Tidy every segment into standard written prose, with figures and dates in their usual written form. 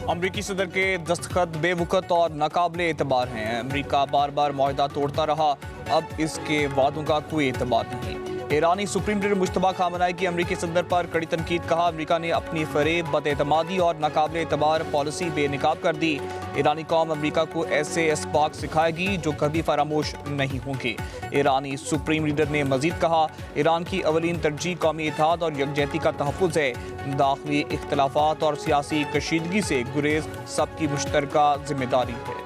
अमरीकी सदर के दस्तखत बेवकूफ़ और नाकाबिले एतबार हैं। अमरीका बार बार मुआहदा तोड़ता रहा, अब इसके वादों का कोई एतबार नहीं। ईरानी सुप्रीम लीडर मुश्तबा खामनाई की अमरीकी सदर पर कड़ी तनकीद। कहा, अमरीका ने अपनी फरेब, बदएतमादी और नाकाबिले एतबार पॉलिसी बेनकाब कर दी। ईरानी कौम अमरीका को ऐसे असबाक सिखाएगी जो कभी फरामोश नहीं होंगे। ईरानी सुप्रीम लीडर ने मजीद कहा, ईरान की अवलीन तरजीह कौमी इत्तेहाद और यकजहती का तहफ़्फ़ुज़ है। दाखिली इख्तिलाफात और सियासी कशीदगी से गुरेज सबकी मुश्तरका जिम्मेदारी है।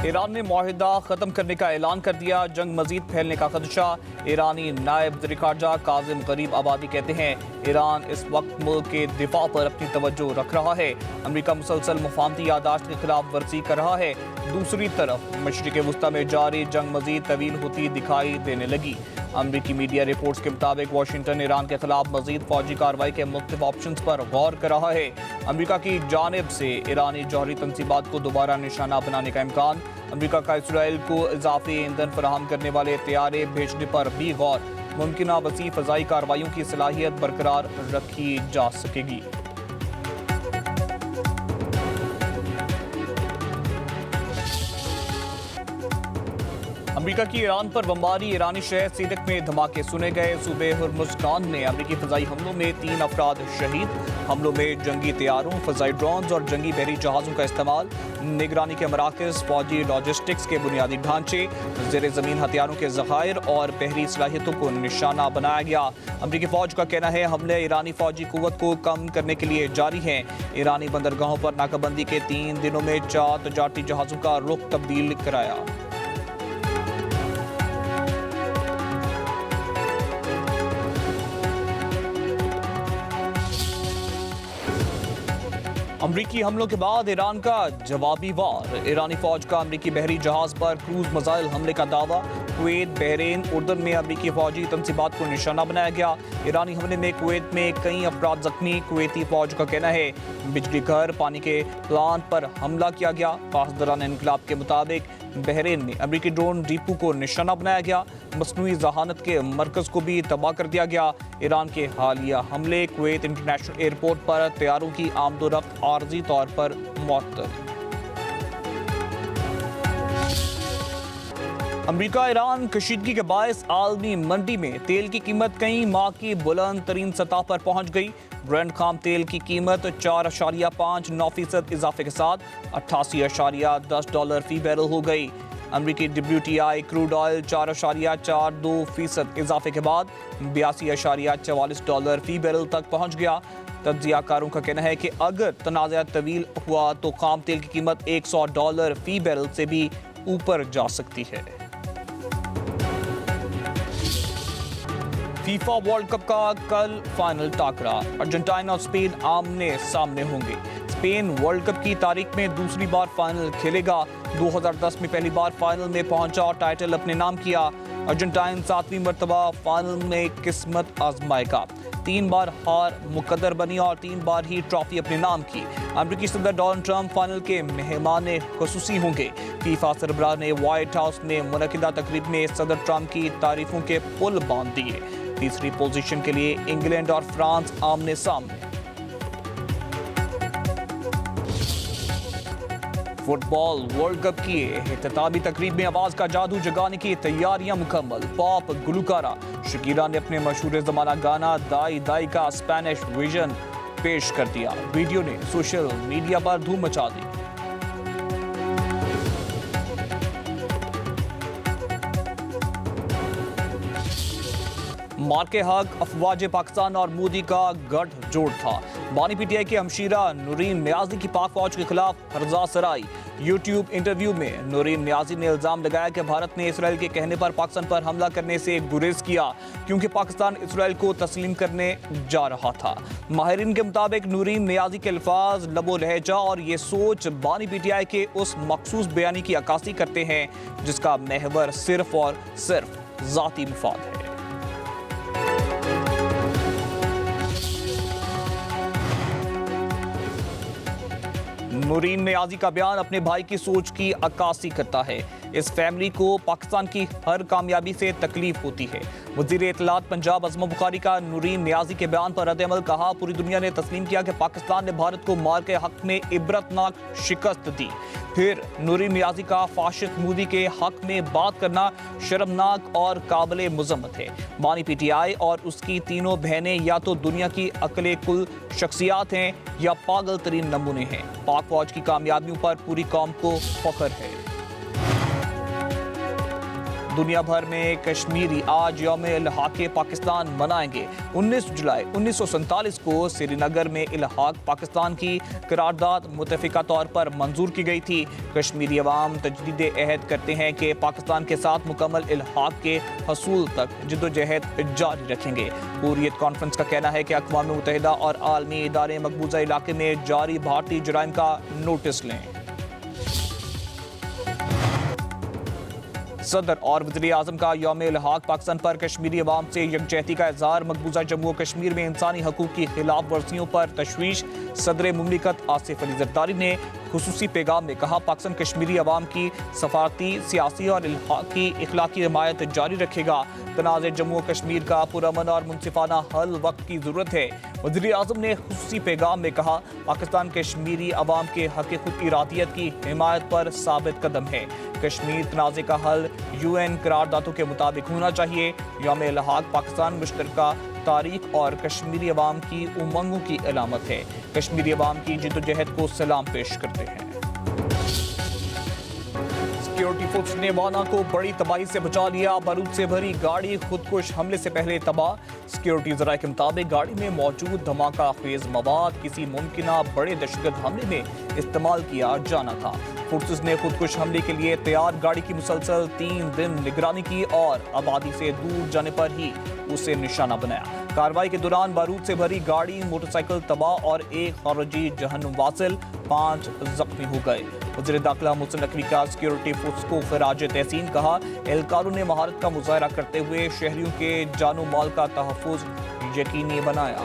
ईरान ने मुआहिदा ख़त्म करने का ऐलान कर दिया। जंग मजीद फैलने का खदशा। ईरानी नायब वज़ीर ख़ारजा काज़िम गरीब आबादी कहते हैं, ईरान इस वक्त मुल्क के दिफा पर अपनी तवज्जो रख रहा है। अमरीका मुसलसल मुफाहमती यादाश्त के खिलाफ वर्जी कर रहा है। दूसरी तरफ मशरिक़ वुस्ता में जारी जंग मजीद तवील होती दिखाई देने लगी। अमरीकी मीडिया रिपोर्ट्स के मुताबिक वाशिंगटन ईरान के खिलाफ मजीद फौजी कार्रवाई के मुख्तलिफ ऑप्शंस पर गौर कर रहा है। अमरीका की जानिब से ईरानी जौहरी तंसीबात को दोबारा निशाना बनाने का इम्कान। अमरीका का इसराइल को इजाफी ईंधन फराहम करने वाले तैयारे भेजने पर भी गौर। मुमकिना वसी फ़ज़ाई कार्रवाइयों की सलाहियत बरकरार रखी जा सकेगी। अमरीका की ईरान पर बमबारी। ईरानी शहर सीरक में धमाके सुने गए। सूबे हुर्मुज़गान में अमरीकी फ़ज़ाई हमलों में 3 अफराद शहीद। हमलों में जंगी तैयारों, फ़ज़ाई ड्रोन्स और जंगी बहरी जहाज़ों का इस्तेमाल। निगरानी के मराकज़, फ़ौजी लॉजिस्टिक्स के बुनियादी ढांचे, ज़ेर ज़मीन हथियारों के ज़खायर और बहरी सलाहियतों को निशाना बनाया गया। अमरीकी फ़ौज का कहना है, हमले ईरानी फ़ौजी क़ुव्वत को कम करने के लिए जारी हैं। ईरानी बंदरगाहों पर नाकाबंदी के 3 दिनों में 4 तजारती जहाज़ों का रुख तब्दील कराया। अमरीकी हमलों के बाद ईरान का जवाबी वार। ईरानी फौज का अमरीकी बहरी जहाज पर क्रूज मिसाइल हमले का दावा। कुवैत, बहरीन, उर्दन में अमरीकी फौजी तंसीबात को निशाना बनाया गया। ईरानी हमले में कुवैत में कई अफराद जख्मी। कुवैती फौज का कहना है, बिजली घर, पानी के प्लांट पर हमला किया गया। पासदारान इनकलाब के मुताबिक बहरीन में अमरीकी ड्रोन डिपो को निशाना बनाया गया। मसनूई जहानत के मरकज़ को भी तबाह कर दिया गया। ईरान के हालिया हमले कुवैत इंटरनेशनल एयरपोर्ट पर तैयारों की आमदोरफ्त आर्जी तौर पर मुअत्तल। अमरीका ईरान कशीदगी के बायस आलमी मंडी में तेल की कीमत कई माह की बुलंद तरीन सतह पर पहुंच गई। ब्रेंट खाम तेल की कीमत 4.59% इजाफे के साथ $88.10 फी बैरल हो गई। अमरीकी WTI क्रूड ऑयल 4.42% इजाफे के बाद $82.44 फी बैरल तक पहुंच गया। तज्जियाकारों का कहना है कि अगर तनाज़ा तवील हुआ तो खाम तेल की कीमत $100 फी बैरल से भी ऊपर जा सकती है। फीफा वर्ल्ड कप का कल फाइनल टाकरा। अर्जेंटीना और स्पेन आमने सामने होंगे। स्पेन वर्ल्ड कप की तारीख में दूसरी बार फाइनल खेलेगा। 2010 में पहली बार फाइनल में पहुंचा और टाइटल अपने नाम किया। अर्जेंटीना 7वीं मरतबा फाइनल में किस्मत आजमाएगा। 3 बार हार मुकद्दर बनी और 3 बार ही ट्रॉफी अपने नाम की। अमरीकी सदर डोनाल्ड ट्रंप फाइनल के मेहमान खुसूसी होंगे। फीफा सरबराह ने व्हाइट हाउस में मुनक़िदा तकरीब में सदर ट्रंप की तारीफों के पुल बांध दिए। तीसरी पोजीशन के लिए इंग्लैंड और फ्रांस आमने सामने। फुटबॉल वर्ल्ड कप की इख्तितामी तकरीब में आवाज का जादू जगाने की तैयारियां मुकम्मल। पॉप गुलकारा शकीरा ने अपने मशहूर ज़माना गाना दाई दाई का स्पेनिश वर्जन पेश कर दिया। वीडियो ने सोशल मीडिया पर धूम मचा दी। मार्के हक, अफवाज पाकिस्तान और मोदी का गठजोड़ था। बानी PTI के हमशीरा नूरीन नियाजी की पाक फौज के खिलाफ हर्जा सराई। यूट्यूब इंटरव्यू में नूरीन नियाजी ने इल्जाम लगाया कि भारत ने इसराइल के कहने पर पाकिस्तान पर हमला करने से गुरेज किया क्योंकि पाकिस्तान इसराइल को तस्लीम करने जा रहा था। माहिरीन के मुताबिक नूरीन नियाजी के अल्फाज, लबो लहजा और ये सोच बानी PTI के उस मखसूस बयानी की अक्कासी करते हैं जिसका महवर सिर्फ और सिर्फ ज़ाती मुफाद है। नूरीन नियाजी का बयान अपने भाई की सोच की अक्कासी करता है। इस फैमिली को पाकिस्तान की हर कामयाबी से तकलीफ होती है। वज़ीर इत्तलात पंजाब अज़म बुखारी का नूरीन नियाज़ी के बयान पर रद्द-ए-अमल। कहा, पूरी दुनिया ने तस्लीम किया कि पाकिस्तान ने भारत को मार के हक में इबरतनाक शिकस्त दी। फिर नूरीन नियाज़ी का फाशिस्ट मोदी के हक में बात करना शर्मनाक और काबिले मुज़म्मत है। बानी पीटीआई और उसकी तीनों बहनें या तो दुनिया की अकले कुल शख्सियात हैं या पागल तरीन नमूने हैं। पाक फौज की कामयाबियों पर पूरी कौम को फख्र है। दुनिया भर में कश्मीरी आज यौम इल्हाक़े पाकिस्तान मनाएंगे। 19 जुलाई 1947 को श्रीनगर में इल्हाक़ पाकिस्तान की करारदाद मुतफ़िका तौर पर मंजूर की गई थी। कश्मीरी अवाम तजदीद अहद करते हैं कि पाकिस्तान के साथ मुकम्मल इल्हाक़ के हसूल तक जिद्दोजहद जारी रखेंगे। हुर्रियत कॉन्फ्रेंस का कहना है कि अक़वाम मुत्तहिदा और आलमी इदारे मकबूजा इलाके में जारी भारतीय जराइम का नोटिस लें। सदर और वज़ीर आज़म का यौम इल्हाक़ पाकिस्तान पर कश्मीरी अवाम से यकजहती का इज़हार। मकबूजा जम्मू और कश्मीर में इंसानी हकूक़ की खिलाफ वर्जियों पर तशवीश। सदर मुमलिकत आसिफ अली ज़रदारी ने खुसूसी पैगाम में कहा, पाकिस्तान कश्मीरी अवाम की सफारती, सियासी और इल्हाक़ी इखलाकी हिमायत जारी रखेगा। तनाज़े जम्मू और कश्मीर का पुरअमन और मुनसिफाना हल वक्त की ज़रूरत है। वज़ीर आज़म ने खुसूसी पैगाम में कहा, पाकिस्तान कश्मीरी अवाम के हक़ खुद इरादियत की हिमायत पर साबित कदम है। कश्मीर तनाज़े का हल UN करारदादों के मुताबिक होना चाहिए। यौम इल्हाक़ पाकिस्तान मुश्तरका तारीख और कश्मीरी अवाम की उमंगों की अलामत है। कश्मीरी अवाम की जिद्दोजहद को सलाम पेश करते हैं। सिक्योरिटी फोर्स ने वाना को बड़ी तबाही से बचा लिया। बारूद से भरी गाड़ी खुदकुश हमले से पहले तबाह। सिक्योरिटी ज़राए के मुताबिक गाड़ी में मौजूद धमाका खेज मवाद किसी मुमकिना बड़े दहशतगर्द हमले में इस्तेमाल किया जाना था। फोर्सेस ने खुदकुश हमले के लिए तैयार गाड़ी की मुसलसल 3 दिन निगरानी की और आबादी से दूर जाने पर ही उसे निशाना बनाया। कार्रवाई के दौरान बारूद से भरी गाड़ी, मोटरसाइकिल तबाह और एक खारजी जहन्नुम वासिल, 5 जख्मी हो गए। वज़ीर दाखिला मोहसिन नकवी का सिक्योरिटी फोर्स को खिराज तहसीन। कहा, एहलकारों ने महारत का मुजाहरा करते हुए शहरियों के जानो माल का तहफ़्फ़ुज़ यकीनी बनाया।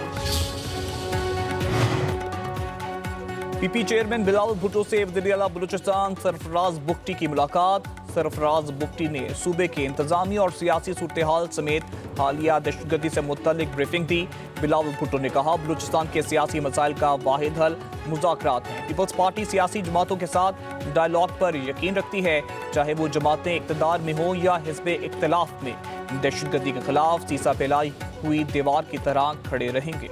पीपी चेयरमैन बिलावल भुट्टो से वज़ीर आला बलूचिस्तान सरफराज बुगटी की मुलाकात। सरफराज बुगटी ने सूबे के इंतजामी और सियासी सूरत हाल समेत हालिया दहशतगर्दी से मुतल्लिक ब्रीफिंग दी। बिलावल भुट्टो ने कहा, बलूचिस्तान के सियासी मसाइल का वाहिद हल मुज़ाकरात हैं। पीपल्स पार्टी सियासी जमातों के साथ डायलॉग पर यकीन रखती है, चाहे वो जमातें इक़्तिदार में हों या हिज़्ब इख्तिलाफ में। दहशतगर्दी के खिलाफ सीसा फैलाई हुई दीवार की तरह खड़े रहेंगे।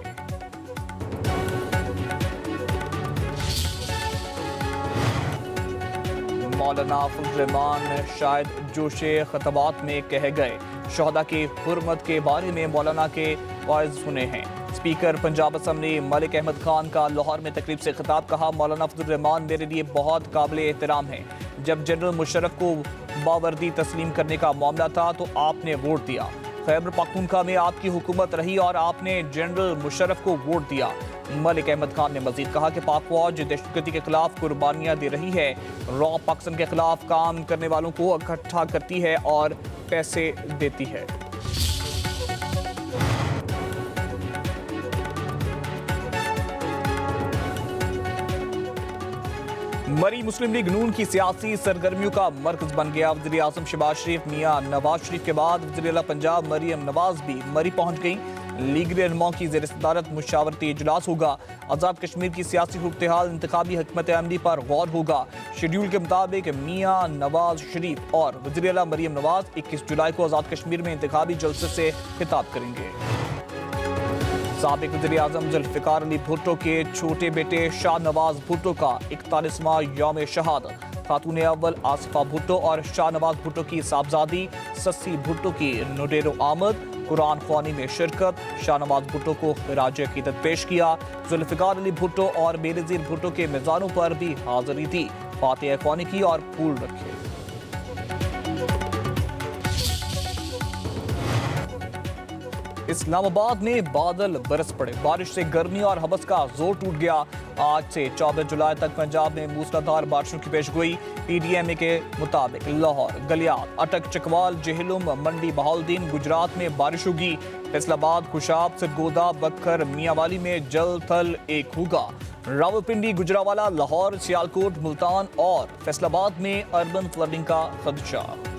मौलाना फजल रहमान शायद जोशे खतबात में कह गए, शहदा की हुर्मत के बारे में मौलाना के वाइज सुने हैं। स्पीकर पंजाब असम्बली मलिक अहमद खान का लाहौर में तकरीब से खिताब। कहा, मौलाना फजल रहमान मेरे लिए बहुत काबिल एहतराम है। जब जनरल मुशर्रफ को बावर्दी तस्लीम करने का मामला था तो आपने वोट दिया। खैबर पख्तूनख्वा में आपकी हुकूमत रही और आपने जनरल मुशर्रफ को वोट दिया। मलिक अहमद खान ने मजीद कहा कि पाक फौज दहशतगर्दी के खिलाफ कुर्बानियां दे रही है। रॉ पाकिस्तान के खिलाफ काम करने वालों को इकट्ठा करती है और पैसे देती है। मरी मुस्लिम लीग नून की सियासी सरगर्मियों का मरकज बन गया। वज़ीर आज़म शहबाज शरीफ मियां नवाज शरीफ के बाद वज़ीर आला पंजाब मरियम नवाज भी मरी पहुंच गई। लीग रहनुमाओं की ज़ेर सदारत मुशावरती इजलास होगा। आज़ाद कश्मीर की सियासी सूरत हाल, इंतखाबी हिकमत अमली पर गौर होगा। शेड्यूल के मुताबिक मियां नवाज शरीफ और वज़ीर आला मरियम नवाज 21 जुलाई को आज़ाद कश्मीर में इंतखाबी जलसे से खिताब करेंगे। साबिक वज़ीर आज़म जुल्फ़िकार अली भुट्टो के छोटे बेटे शाह नवाज भुट्टो का 41वां यौम शहादत। खातून अव्वल आसिफा भुट्टो और शाह नवाज भुट्टो की साहबजादी सस्सी भुट्टो की नुडेरो आमद, कुरान ख्वानी में शिरकत। शाह नवाज भुट्टो को खिराज अकीदत पेश किया। जुल्फ़िकार अली भुट्टो और बेनज़ीर भुट्टो के मिज़ानों पर भी हाज़िरी दी। फातिहा ख्वानी की और फूल रखे। اسلام آباد میں بادل برس پڑے، بارش سے گرمی اور ہمس کا زور ٹوٹ گیا۔ آج سے 24 جولائی تک پنجاب میں موسلادھار بارشوں کی پیش گوئی۔ پی ڈی ایم اے کے مطابق لاہور، گلیات، اٹک، چکوال، جہلم، منڈی، بہاؤالدین، گجرات میں بارش ہوگی۔ فیصل آباد، خوشاب، سرگودا، بکھر، میاں والی میں جل تھل ایک ہوگا۔ راولپنڈی، گجرانوالہ، لاہور، سیالکوٹ، ملتان اور فیصل آباد میں اربن فلڈنگ کا خدشہ۔